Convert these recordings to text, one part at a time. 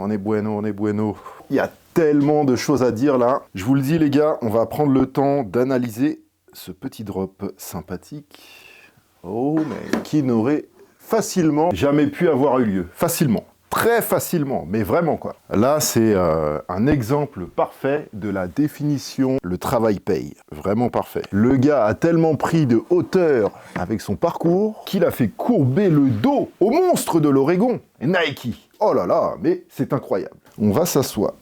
On est bueno, on est bueno. Il y a tellement de choses à dire là. Je vous le dis les gars, on va prendre le temps d'analyser ce petit drop sympathique. Oh, mais qui n'aurait facilement jamais pu avoir eu lieu. Facilement. Très facilement, mais vraiment quoi. Là, c'est un exemple parfait de la définition « le travail paye ». Vraiment parfait. Le gars a tellement pris de hauteur avec son parcours qu'il a fait courber le dos au monstre de l'Oregon, Nike. Oh là là, mais c'est incroyable. On va s'asseoir.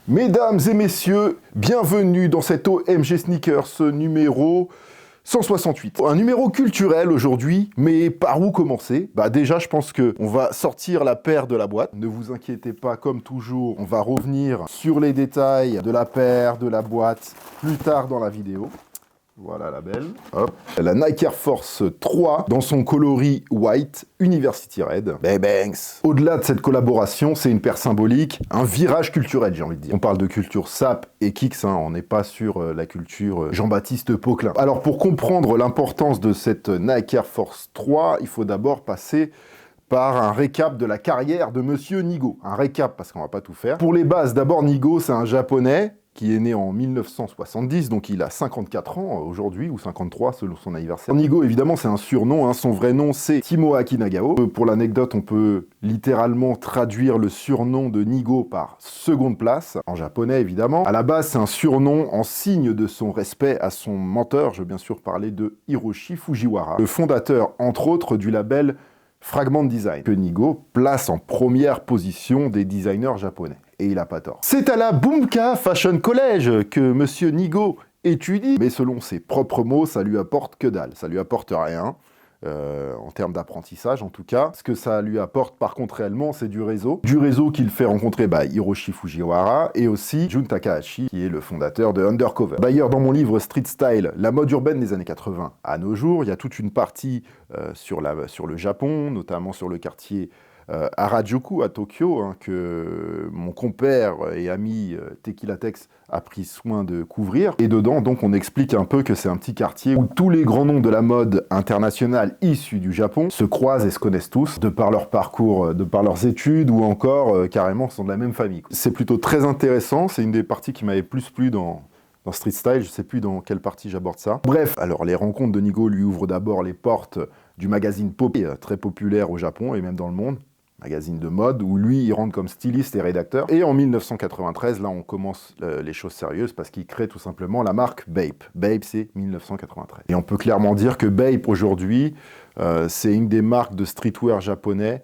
Mesdames et messieurs, bienvenue dans cet OMG Sneakers numéro 168. Un numéro culturel aujourd'hui, mais par où commencer? Bah déjà, je pense qu'on va sortir la paire de la boîte. Ne vous inquiétez pas, comme toujours, on va revenir sur les détails de la paire, de la boîte, plus tard dans la vidéo. Voilà la belle. Hop. La Nike Air Force 3 dans son coloris white University Red. Banks. Au-delà de cette collaboration, c'est une paire symbolique, un virage culturel, j'ai envie de dire. On parle de culture SAP et Kicks, on n'est pas sur la culture Jean-Baptiste Poquelin. Alors pour comprendre l'importance de cette Nike Air Force 3, il faut d'abord passer par un récap de la carrière de Monsieur Nigo. Un récap, parce qu'on va pas tout faire. Pour les bases, d'abord Nigo, c'est un Japonais qui est né en 1970, donc il a 54 ans aujourd'hui, ou 53 selon son anniversaire. Nigo, évidemment, c'est un surnom, son vrai nom c'est Tomoaki Nagao. Pour l'anecdote, on peut littéralement traduire le surnom de Nigo par seconde place, en japonais évidemment. À la base, c'est un surnom en signe de son respect à son mentor, je veux bien sûr parler de Hiroshi Fujiwara, le fondateur, entre autres, du label Fragment Design, que Nigo place en première position des designers japonais. Et il a pas tort. C'est à la Bunka Fashion College que Monsieur Nigo étudie, mais selon ses propres mots, ça lui apporte que dalle, ça lui apporte rien, en termes d'apprentissage en tout cas. Ce que ça lui apporte par contre réellement, c'est du réseau qu'il fait rencontrer Hiroshi Fujiwara et aussi Jun Takahashi, qui est le fondateur de Undercover. D'ailleurs, dans mon livre Street Style, la mode urbaine des années 80 à nos jours, il y a toute une partie sur le Japon, notamment sur le quartier Harajuku à Tokyo, que mon compère et ami Tequila Tex a pris soin de couvrir. Et dedans, donc, on explique un peu que c'est un petit quartier où tous les grands noms de la mode internationale issus du Japon se croisent et se connaissent tous, de par leur parcours, de par leurs études, ou encore carrément sont de la même famille. C'est plutôt très intéressant, c'est une des parties qui m'avait plus plu dans Street Style, je sais plus dans quelle partie j'aborde ça. Bref, alors les rencontres de Nigo lui ouvrent d'abord les portes du magazine Poppy, très populaire au Japon et même dans le monde. Magazine de mode, où lui, il rentre comme styliste et rédacteur. Et en 1993, là, on commence les choses sérieuses, parce qu'il crée tout simplement la marque Bape. Bape, c'est 1993. Et on peut clairement dire que Bape, aujourd'hui, c'est une des marques de streetwear japonais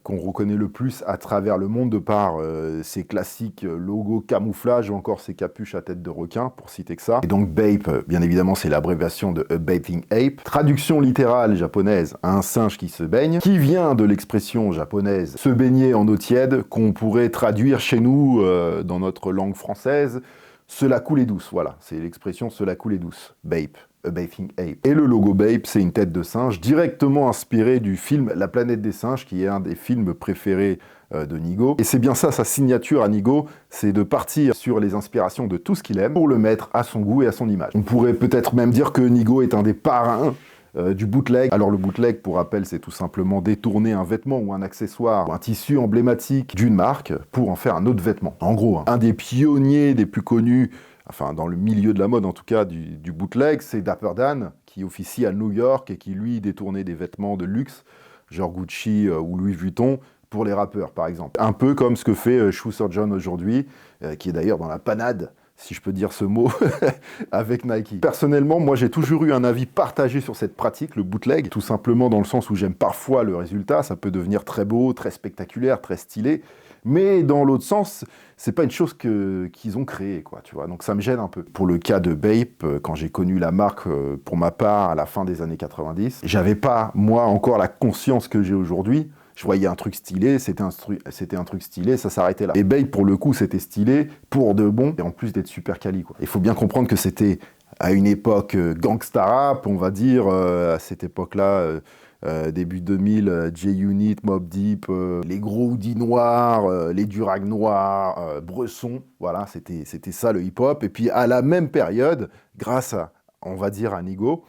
qu'on reconnaît le plus à travers le monde, de par ses classiques logos camouflage ou encore ses capuches à tête de requin, pour citer que ça. Et donc Bape, bien évidemment, c'est l'abréviation de A Bathing Ape. Traduction littérale japonaise, un singe qui se baigne, qui vient de l'expression japonaise se baigner en eau tiède, qu'on pourrait traduire chez nous dans notre langue française, cela coule douce. Voilà, c'est l'expression cela coule douce. Bape. A Bathing Ape. Et le logo Bape, c'est une tête de singe directement inspirée du film La planète des singes, qui est un des films préférés de Nigo. Et c'est bien ça, sa signature à Nigo, c'est de partir sur les inspirations de tout ce qu'il aime pour le mettre à son goût et à son image. On pourrait peut-être même dire que Nigo est un des parrains du bootleg. Alors le bootleg, pour rappel, c'est tout simplement détourner un vêtement ou un accessoire ou un tissu emblématique d'une marque pour en faire un autre vêtement. En gros, un des pionniers des plus connus, enfin dans le milieu de la mode en tout cas, du bootleg, c'est Dapper Dan, qui officie à New York et qui lui détournait des vêtements de luxe, genre Gucci ou Louis Vuitton, pour les rappeurs par exemple. Un peu comme ce que fait Shoe Surgeon aujourd'hui, qui est d'ailleurs dans la panade, si je peux dire ce mot, avec Nike. Personnellement, moi j'ai toujours eu un avis partagé sur cette pratique, le bootleg, tout simplement dans le sens où j'aime parfois le résultat, ça peut devenir très beau, très spectaculaire, très stylé, mais dans l'autre sens, c'est pas une chose qu'ils ont créée, quoi, tu vois. Donc ça me gêne un peu. Pour le cas de Bape, quand j'ai connu la marque, pour ma part, à la fin des années 90, j'avais pas, moi, encore la conscience que j'ai aujourd'hui. Je voyais un truc stylé, c'était un truc stylé, ça s'arrêtait là. Et Bape, pour le coup, c'était stylé, pour de bon, et en plus d'être super quali, quoi. Il faut bien comprendre que c'était à une époque gangsta rap, on va dire, à cette époque-là, début 2000, J-Unit, Mobb Deep, les gros hoodies noirs, les durags noirs, Bresson, voilà, c'était ça le hip-hop. Et puis à la même période, grâce à, on va dire, à Nigo,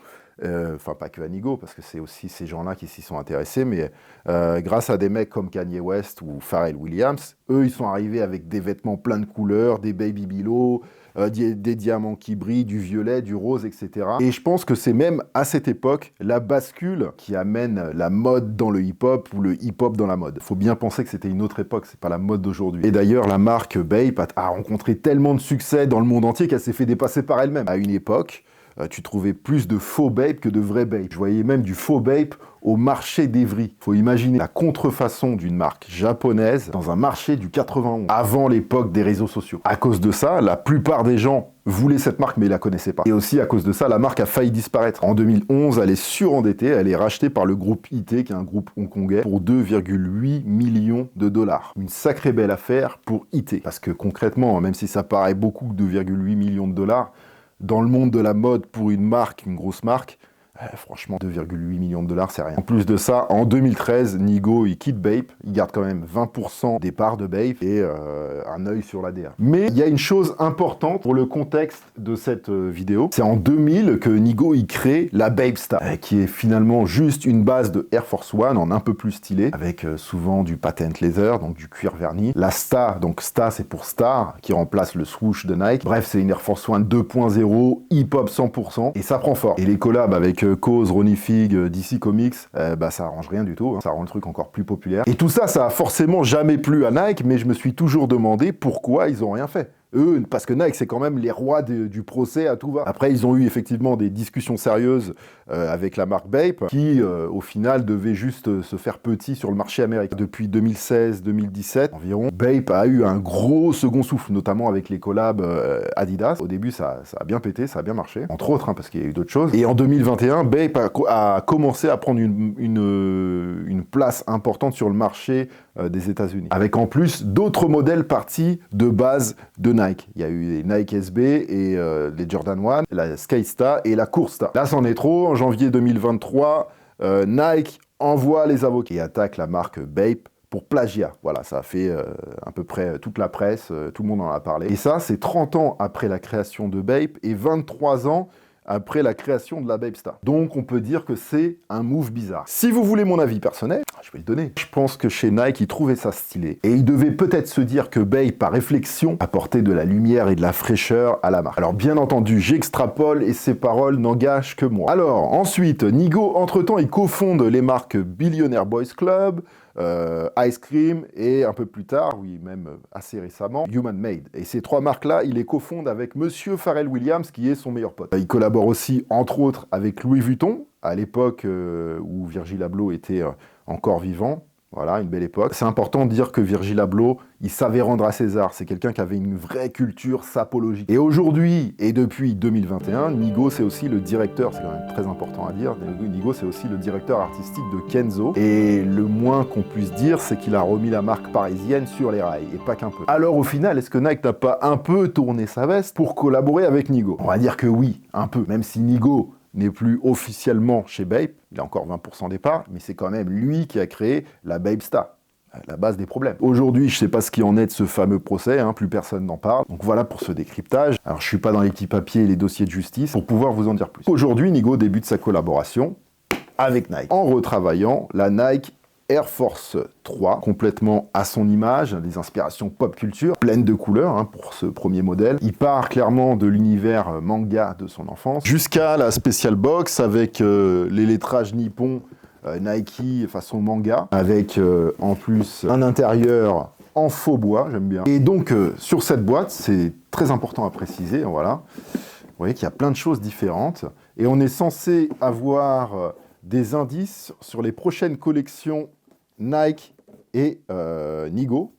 enfin pas que à Nigo, parce que c'est aussi ces gens-là qui s'y sont intéressés, mais grâce à des mecs comme Kanye West ou Pharrell Williams, eux, ils sont arrivés avec des vêtements plein de couleurs, des baby below, des diamants qui brillent, du violet, du rose, etc. Et je pense que c'est même à cette époque la bascule qui amène la mode dans le hip-hop ou le hip-hop dans la mode. Faut bien penser que c'était une autre époque, c'est pas la mode d'aujourd'hui. Et d'ailleurs, la marque Bape a rencontré tellement de succès dans le monde entier qu'elle s'est fait dépasser par elle-même. À une époque, tu trouvais plus de faux Bape que de vrais Bape. Je voyais même du faux Bape au marché d'Evry. Faut imaginer la contrefaçon d'une marque japonaise dans un marché du 91, avant l'époque des réseaux sociaux. À cause de ça, la plupart des gens voulaient cette marque, mais ils la connaissaient pas. Et aussi, à cause de ça, la marque a failli disparaître. En 2011, elle est surendettée, elle est rachetée par le groupe IT, qui est un groupe hongkongais, pour 2,8 millions de dollars. Une sacrée belle affaire pour IT. Parce que concrètement, même si ça paraît beaucoup, 2,8 millions de dollars, dans le monde de la mode, pour une marque, une grosse marque, franchement, 2,8 millions de dollars, c'est rien. En plus de ça, en 2013, Nigo, il quitte Bape, il garde quand même 20% des parts de Bape et un œil sur l'ADR. Mais il y a une chose importante pour le contexte de cette vidéo. C'est en 2000 que Nigo, il crée la Bape Star, qui est finalement juste une base de Air Force One en un peu plus stylé, avec souvent du patent leather, donc du cuir verni. La Star, donc Star, c'est pour Star, qui remplace le swoosh de Nike. Bref, c'est une Air Force One 2.0, hip-hop 100%, et ça prend fort. Et les collabs avec Cause, Ronnie Fig, DC Comics, ça arrange rien du tout, hein. Ça rend le truc encore plus populaire. Et tout ça, ça a forcément jamais plu à Nike, mais je me suis toujours demandé pourquoi ils ont rien fait. Eux, parce que Nike, c'est quand même les rois du procès à tout va. Après, ils ont eu effectivement des discussions sérieuses avec la marque Bape, qui, au final, devait juste se faire petit sur le marché américain. Depuis 2016-2017 environ, Bape a eu un gros second souffle, notamment avec les collabs Adidas. Au début, ça a bien pété, ça a bien marché, entre autres, hein, parce qu'il y a eu d'autres choses. Et en 2021, Bape a commencé à prendre une place importante sur le marché des États-Unis, avec en plus d'autres modèles partis de base de Nike. Il y a eu les Nike SB et les Jordan 1, la Skate Star et la Court Star. Là, c'en est trop. En janvier 2023, Nike envoie les avocats et attaque la marque Bape pour plagiat. Voilà, ça a fait à peu près toute la presse, tout le monde en a parlé. Et ça, c'est 30 ans après la création de Bape et 23 ans après la création de la Bape Star. Donc on peut dire que c'est un move bizarre. Si vous voulez mon avis personnel, je vais le donner. Je pense que chez Nike, ils trouvaient ça stylé. Et ils devaient peut-être se dire que Bape, par réflexion, apportait de la lumière et de la fraîcheur à la marque. Alors bien entendu, j'extrapole et ces paroles n'engagent que moi. Alors ensuite, Nigo, entre-temps, il cofonde les marques Billionaire Boys Club, Ice Cream et un peu plus tard, oui même assez récemment, Human Made. Et ces trois marques-là, il les cofonde avec Monsieur Pharrell Williams qui est son meilleur pote. Il collabore aussi entre autres avec Louis Vuitton, à l'époque où Virgil Abloh était encore vivant. Voilà, une belle époque. C'est important de dire que Virgil Abloh, il savait rendre à César. C'est quelqu'un qui avait une vraie culture sapologique. Et aujourd'hui, et depuis 2021, Nigo, c'est aussi le directeur, c'est quand même très important à dire, Nigo, c'est aussi le directeur artistique de Kenzo. Et le moins qu'on puisse dire, c'est qu'il a remis la marque parisienne sur les rails, et pas qu'un peu. Alors au final, est-ce que Nike n'a pas un peu tourné sa veste pour collaborer avec Nigo? On va dire que oui, un peu. Même si Nigo n'est plus officiellement chez Bape, il a encore 20% des parts, mais c'est quand même lui qui a créé la Bape Star, la base des problèmes. Aujourd'hui, je ne sais pas ce qui en est de ce fameux procès, hein, plus personne n'en parle. Donc voilà pour ce décryptage. Alors je ne suis pas dans les petits papiers et les dossiers de justice pour pouvoir vous en dire plus. Aujourd'hui, Nigo débute sa collaboration avec Nike, en retravaillant la Nike Air Force 3, complètement à son image, des inspirations pop culture, pleines de couleurs hein, pour ce premier modèle. Il part clairement de l'univers manga de son enfance, jusqu'à la Special Box avec les lettrages nippons Nike façon manga, avec en plus un intérieur en faux bois, j'aime bien. Et donc sur cette boîte, c'est très important à préciser, voilà, vous voyez qu'il y a plein de choses différentes, et on est censé avoir des indices sur les prochaines collections Nike et Nigo,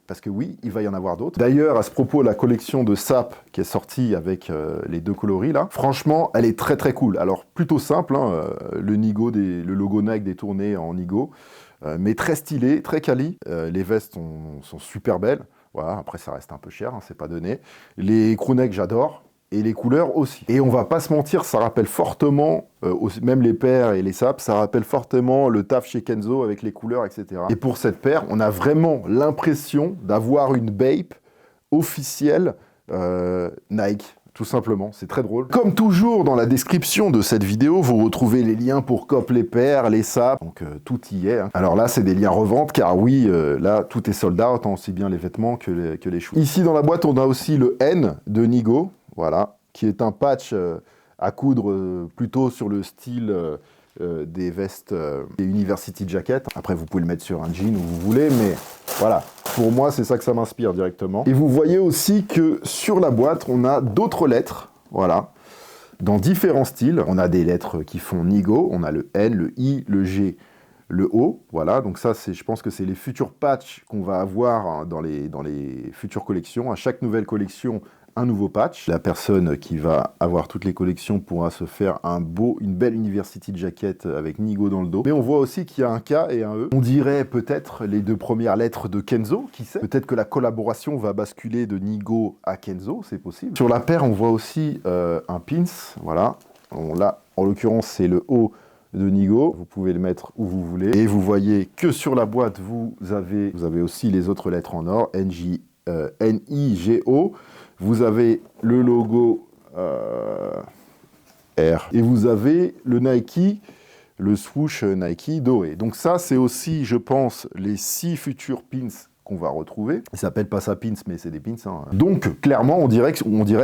parce que oui, il va y en avoir d'autres. D'ailleurs, à ce propos, la collection de SAP qui est sortie avec les deux coloris là, franchement, elle est très très cool. Alors plutôt simple, hein, le logo Nike détourné en Nigo, mais très stylé, très quali. Les vestes sont super belles. Voilà, après ça reste un peu cher, hein, c'est pas donné. Les crewnecks, j'adore. Et les couleurs aussi. Et on va pas se mentir, ça rappelle fortement, même les paires et les sapes, ça rappelle fortement le taf chez Kenzo avec les couleurs, etc. Et pour cette paire, on a vraiment l'impression d'avoir une Bape officielle Nike, tout simplement, c'est très drôle. Comme toujours, dans la description de cette vidéo, vous retrouvez les liens pour COP les paires, les sapes, donc tout y est. Hein. Alors là, c'est des liens revente, car oui, là, tout est sold out, hein, aussi bien les vêtements que les shoes. Ici, dans la boîte, on a aussi le N de Nigo, voilà, qui est un patch à coudre plutôt sur le style des vestes des University Jacket. Après, vous pouvez le mettre sur un jean où vous voulez, mais voilà. Pour moi, c'est ça que ça m'inspire directement. Et vous voyez aussi que sur la boîte, on a d'autres lettres, voilà, dans différents styles. On a des lettres qui font Nigo, on a le N, le I, le G, le O, voilà. Donc ça, je pense que c'est les futurs patchs qu'on va avoir dans les futures collections. À chaque nouvelle collection, un nouveau patch. La personne qui va avoir toutes les collections pourra se faire une belle University Jacket avec Nigo dans le dos. Mais on voit aussi qu'il y a un K et un E. On dirait peut-être les deux premières lettres de Kenzo, qui sait. Peut-être que la collaboration va basculer de Nigo à Kenzo, c'est possible. Sur la paire, on voit aussi un pins, voilà. Là, en l'occurrence, c'est le O de Nigo. Vous pouvez le mettre où vous voulez. Et vous voyez que sur la boîte, vous avez aussi les autres lettres en or, N-I-G-O. Vous avez le logo R. Et vous avez le Nike, le swoosh Nike doré. Donc ça, c'est aussi, je pense, les 6 futurs pins qu'on va retrouver. Ils s'appellent pas ça pins, mais c'est des pins. Hein. Donc, clairement, on dirait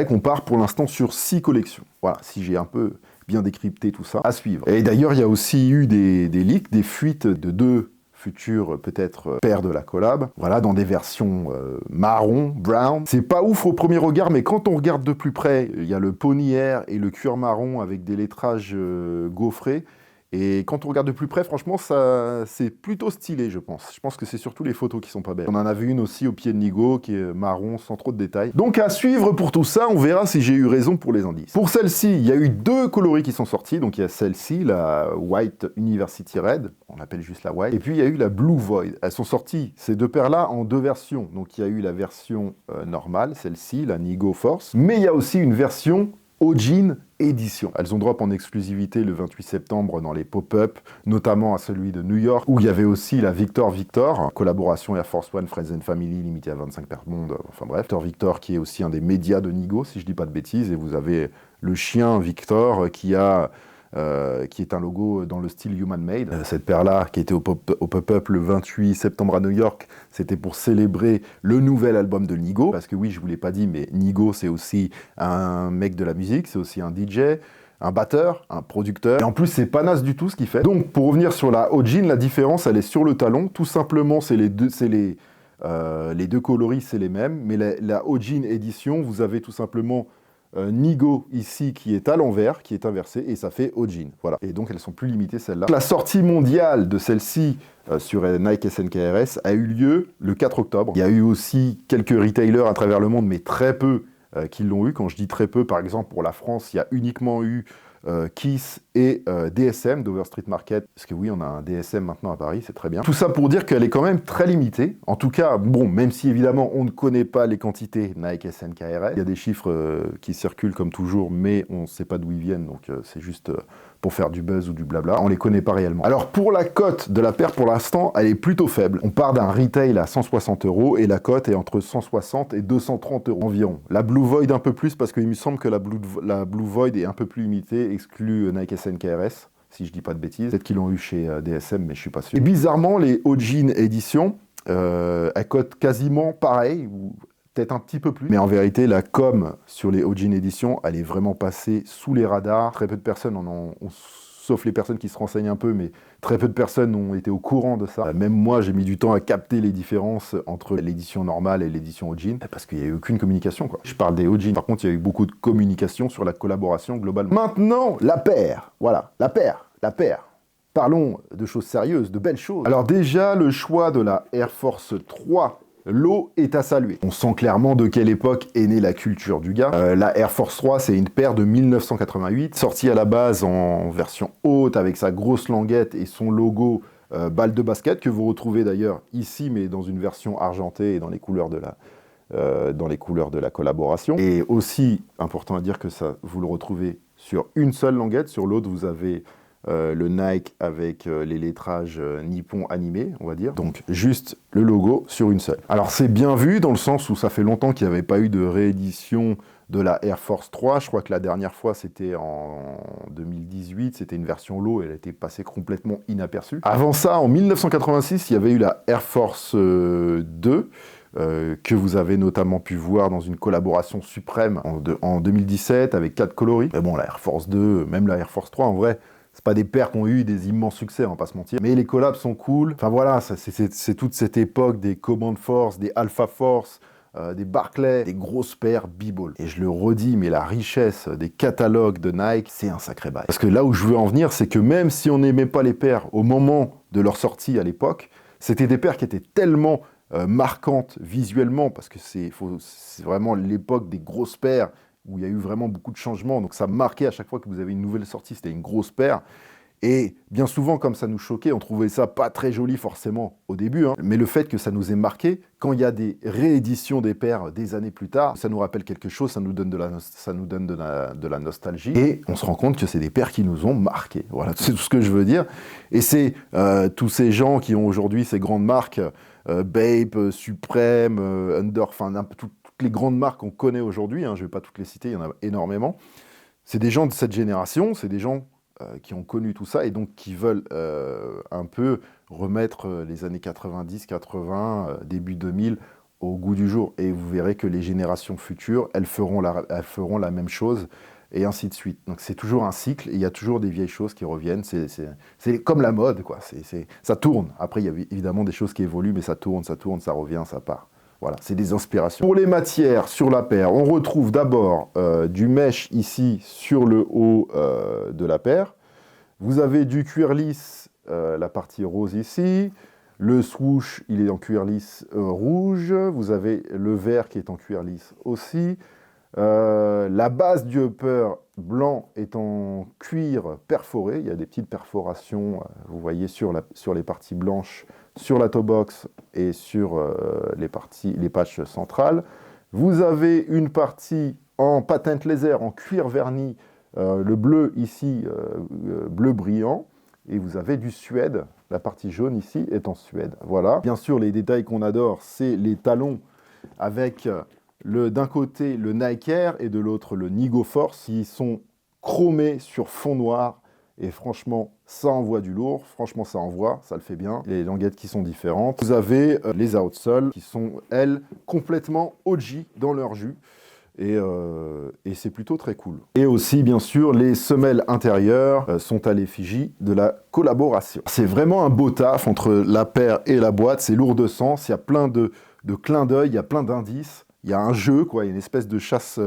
qu'on part pour l'instant sur 6 collections. Voilà, si j'ai un peu bien décrypté tout ça, à suivre. Et d'ailleurs, il y a aussi eu des leaks, des fuites de 2 futures peut-être paires de la collab, voilà, dans des versions marron, brown. C'est pas ouf au premier regard, mais quand on regarde de plus près, il y a le pony air et le cuir marron avec des lettrages gaufrés. Et quand on regarde de plus près, franchement, c'est plutôt stylé, je pense. Je pense que c'est surtout les photos qui sont pas belles. On en a vu une aussi au pied de Nigo, qui est marron, sans trop de détails. Donc à suivre pour tout ça, on verra si j'ai eu raison pour les indices. Pour celle-ci, il y a eu 2 coloris qui sont sortis. Donc il y a celle-ci, la White University Red, on l'appelle juste la White. Et puis il y a eu la Blue Void. Elles sont sorties, ces 2 paires-là, en 2 versions. Donc il y a eu la version normale, celle-ci, la Nigo Force. Mais il y a aussi une version Ojin édition. Elles ont drop en exclusivité le 28 septembre dans les pop-up, notamment à celui de New York, où il y avait aussi la Victor, collaboration Air Force One, Friends and Family, limitée à 25 paires monde, enfin bref. Victor qui est aussi un des médias de Nigo, si je dis pas de bêtises, et vous avez le chien Victor qui est un logo dans le style Human Made. Cette paire-là, qui était au pop-up le 28 septembre à New York, c'était pour célébrer le nouvel album de Nigo. Parce que oui, je vous l'ai pas dit, mais Nigo, c'est aussi un mec de la musique, c'est aussi un DJ, un batteur, un producteur. Et en plus, c'est pas naze du tout ce qu'il fait. Donc, pour revenir sur la Ojin, la différence, elle est sur le talon. Tout simplement, les deux coloris, c'est les mêmes. Mais la Ojin édition, vous avez tout simplement Nigo ici qui est à l'envers, qui est inversé, et ça fait Ojin. Voilà. Et donc elles sont plus limitées celles-là. La sortie mondiale de celle-ci sur Nike SNKRS a eu lieu le 4 octobre. Il y a eu aussi quelques retailers à travers le monde, mais très peu qui l'ont eu. Quand je dis très peu, par exemple pour la France, il y a uniquement eu Kiss et DSM, Dover Street Market, parce que oui, on a un DSM maintenant à Paris, c'est très bien. Tout ça pour dire qu'elle est quand même très limitée. En tout cas, bon, même si évidemment on ne connaît pas les quantités Nike SNKRS, il y a des chiffres qui circulent comme toujours, mais on ne sait pas d'où ils viennent, donc c'est juste pour faire du buzz ou du blabla, on les connaît pas réellement. Alors pour la cote de la paire, pour l'instant, elle est plutôt faible. On part d'un retail à 160 € et la cote est entre 160 et 230 € environ. La Blue Void un peu plus, parce qu'il me semble que la Blue Void est un peu plus limitée, exclut Nike SNKRS, si je dis pas de bêtises. Peut-être qu'ils l'ont eu chez DSM, mais je suis pas sûr. Et bizarrement, les Ojin éditions, elles cotent quasiment pareil, ou peut-être un petit peu plus. Mais en vérité, la com sur les Ojin éditions, elle est vraiment passée sous les radars. Très peu de personnes sauf les personnes qui se renseignent un peu, mais très peu de personnes ont été au courant de ça. Même moi, j'ai mis du temps à capter les différences entre l'édition normale et l'édition Ojin, parce qu'il n'y a eu aucune communication, quoi. Je parle des Ojin. Par contre, il y a eu beaucoup de communication sur la collaboration globalement. Maintenant, la paire. Voilà, la paire. Parlons de choses sérieuses, de belles choses. Alors déjà, le choix de la Air Force 3, l'eau est à saluer. On sent clairement de quelle époque est née la culture du gars. La Air Force 3, c'est une paire de 1988, sortie à la base en version haute avec sa grosse languette et son logo balle de basket, que vous retrouvez d'ailleurs ici, mais dans une version argentée et dans les couleurs de la collaboration. Et aussi, important à dire que ça, vous le retrouvez sur une seule languette, sur l'autre vous avez le Nike avec les lettrages nippon animés, on va dire. Donc juste le logo sur une seule. Alors c'est bien vu dans le sens où ça fait longtemps qu'il n'y avait pas eu de réédition de la Air Force 3. Je crois que la dernière fois c'était en 2018, c'était une version low, elle a été passée complètement inaperçue. Avant ça, en 1986, il y avait eu la Air Force 2, que vous avez notamment pu voir dans une collaboration suprême en 2017 avec 4 coloris. Mais bon, la Air Force 2, même la Air Force 3, en vrai, c'est pas des paires qui ont eu des immenses succès, on va pas se mentir. Mais les collabs sont cool. Enfin voilà, c'est toute cette époque des Command Force, des Alpha Force, des Barclay, des grosses paires B-Ball. Et je le redis, mais la richesse des catalogues de Nike, c'est un sacré bail. Parce que là où je veux en venir, c'est que même si on n'aimait pas les paires au moment de leur sortie à l'époque, c'était des paires qui étaient tellement marquantes visuellement, parce que c'est vraiment l'époque des grosses paires, où il y a eu vraiment beaucoup de changements, donc ça marquait à chaque fois que vous avez une nouvelle sortie, c'était une grosse paire. Et bien souvent, comme ça nous choquait, on trouvait ça pas très joli forcément au début, hein, mais le fait que ça nous ait marqué, quand il y a des rééditions des paires des années plus tard, ça nous rappelle quelque chose, ça nous donne de la nostalgie, et on se rend compte que c'est des paires qui nous ont marqués. Voilà, c'est tout ce que je veux dire. Et c'est tous ces gens qui ont aujourd'hui ces grandes marques, Bape, Supreme, Under, enfin toutes les grandes marques qu'on connaît aujourd'hui, hein, je ne vais pas toutes les citer, il y en a énormément, c'est des gens de cette génération, c'est des gens qui ont connu tout ça et donc qui veulent un peu remettre les années 90, 80, début 2000 au goût du jour. Et vous verrez que les générations futures, elles feront la même chose et ainsi de suite. Donc c'est toujours un cycle et il y a toujours des vieilles choses qui reviennent. C'est comme la mode, quoi. Ça tourne. Après, il y a évidemment des choses qui évoluent, mais ça tourne, ça revient, ça part. Voilà, c'est des inspirations. Pour les matières sur la paire, on retrouve d'abord du mesh ici sur le haut de la paire. Vous avez du cuir lisse, la partie rose ici. Le swoosh, il est en cuir lisse rouge. Vous avez le vert qui est en cuir lisse aussi. La base du upper blanc est en cuir perforé. Il y a des petites perforations, vous voyez, sur les parties blanches, sur la toe box et sur les patchs centrales. Vous avez une partie en patent laser, en cuir verni, le bleu ici, bleu brillant. Et vous avez du suède, la partie jaune ici est en suède. Voilà. Bien sûr, les détails qu'on adore, c'est les talons avec d'un côté le Nike Air et de l'autre le Nigo Force, qui sont chromés sur fond noir. Et franchement, ça envoie du lourd. Franchement, ça envoie, ça le fait bien. Les languettes qui sont différentes. Vous avez les outsoles qui sont, elles, complètement OG dans leur jus. Et c'est plutôt très cool. Et aussi, bien sûr, les semelles intérieures sont à l'effigie de la collaboration. C'est vraiment un beau taf entre la paire et la boîte. C'est lourd de sens. Il y a plein de clins d'œil, il y a plein d'indices. Il y a un jeu, quoi, une espèce de chasse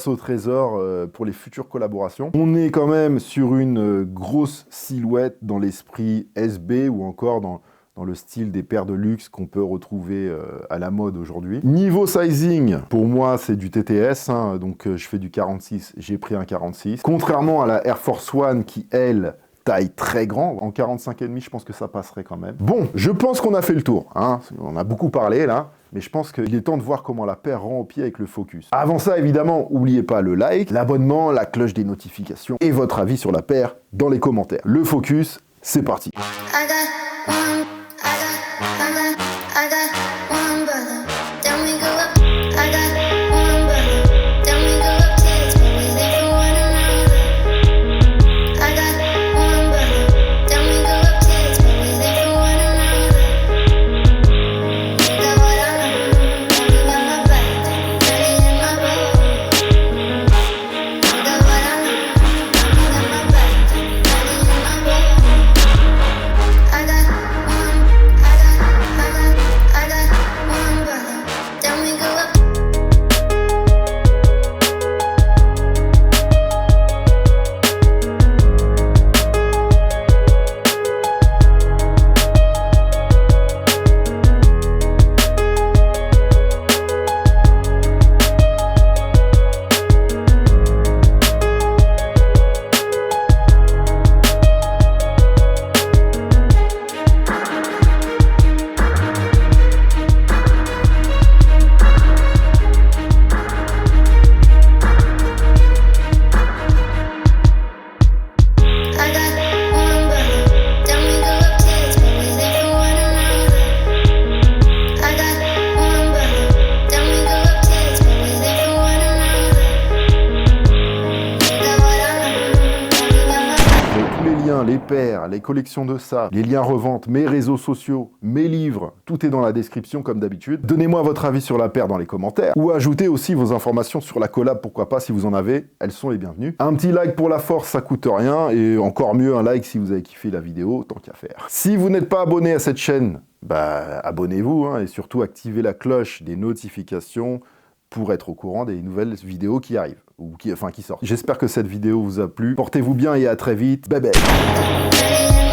au trésor pour les futures collaborations. On est quand même sur une grosse silhouette dans l'esprit SB ou encore dans le style des paires de luxe qu'on peut retrouver à la mode aujourd'hui. Niveau sizing, pour moi, c'est du TTS, hein, donc je fais du 46, j'ai pris un 46. Contrairement à la Air Force One qui, elle, taille très grand, en 45,5, je pense que ça passerait quand même. Bon, je pense qu'on a fait le tour, hein. On a beaucoup parlé là, mais je pense qu'il est temps de voir comment la paire rend au pied avec le focus. Avant ça, évidemment, n'oubliez pas le like, l'abonnement, la cloche des notifications et votre avis sur la paire dans les commentaires. Le focus, c'est parti. I got paires, les collections de ça, les liens revente, mes réseaux sociaux, mes livres, tout est dans la description comme d'habitude. Donnez-moi votre avis sur la paire dans les commentaires, ou ajoutez aussi vos informations sur la collab, pourquoi pas, si vous en avez, elles sont les bienvenues. Un petit like pour la force, ça coûte rien, et encore mieux un like si vous avez kiffé la vidéo, tant qu'à faire. Si vous n'êtes pas abonné à cette chaîne, bah abonnez-vous, hein, et surtout activez la cloche des notifications pour être au courant des nouvelles vidéos qui arrivent, ou qui sortent. J'espère que cette vidéo vous a plu. Portez-vous bien et à très vite. Bye bye.